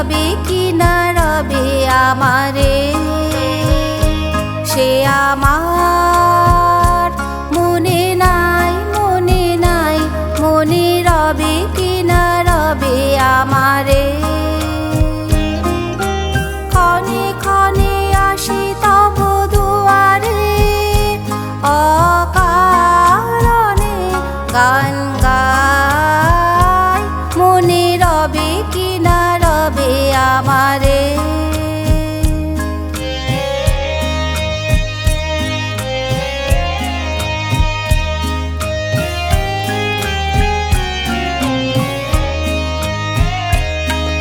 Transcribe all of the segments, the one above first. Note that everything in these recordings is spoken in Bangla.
রবে কি না রবে আমারে, সে আমার মনে নাই, মনে নাই, মনে রবে কি না রবে আমারে। ক্ষণে ক্ষণে আসি তব দুয়ারে, অকারণে গান গাই, মনে রবে কি না রবে আমারে।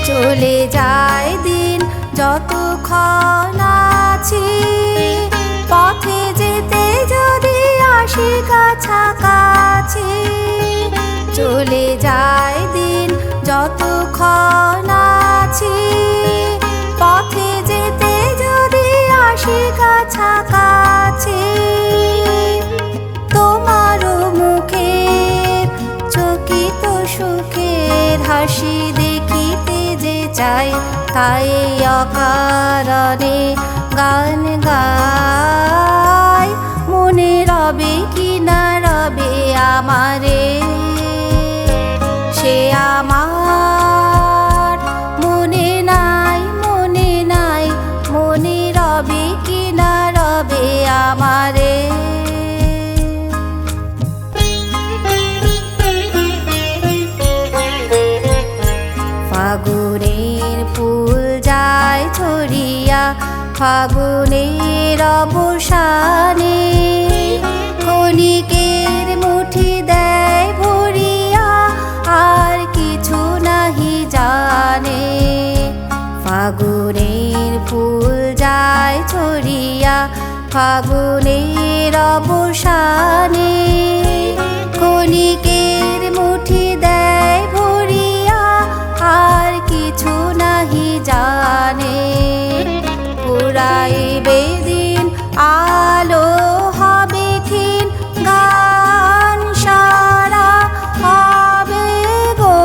চলে যায় দিন যতক্ষণ আছি, পথে যেতে যদি আসি কাছাকাছি। চলে যায় দিন যতক্ষণ আছি, পথে যেতে যদি আসি কাছাকাছি। তোমারও মুখের চকিত সুখের হাসি দেখিতে যে চাই, তাই অকারণে গান গাই, মনে রবে কি না রবে আমারে, সে আমার মনে নাই, মনে নাই, মনে রবে কি না রবে আমারে। ফাগুনের ফুল যায় ছড়িয়া ফাগুনের অবসানে, ক্ষণিকের মুঠি দেয় ভরিয়া আর কিছু নাহি জানে। ফাগুনের ফুল যায় ছড়িয়া ফাগুনের অবসানে, ক্ষণিকের মুঠি দেয় ভরিয়া আর কিছু নাহি জানে। পুরাইবে দিন আলো হবে ক্ষীণ, গান সারা হবে গো,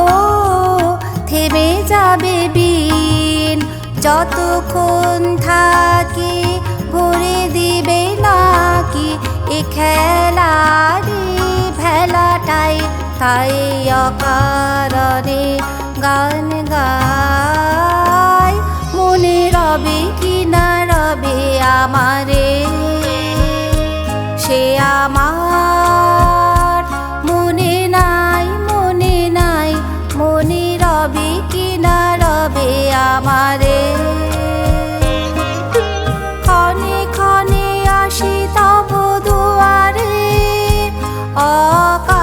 থেমে যাবে বিন যতক্ষণ থাকি, ভরে দিবে নাকি এ খেলারি ভেলাটাই, তাই অকারণে গান গাই, মনে রবে কি না রবে আমারে, সে আমার মনে নাই, মনে নাই, মনে রবে কি না রবে আমারে। ক্ষণে ক্ষণে আসি তব দুয়ারে,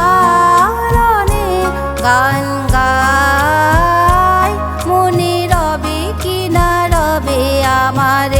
অকারণে গান গাই, মনে রবে কি না রবে আমারে।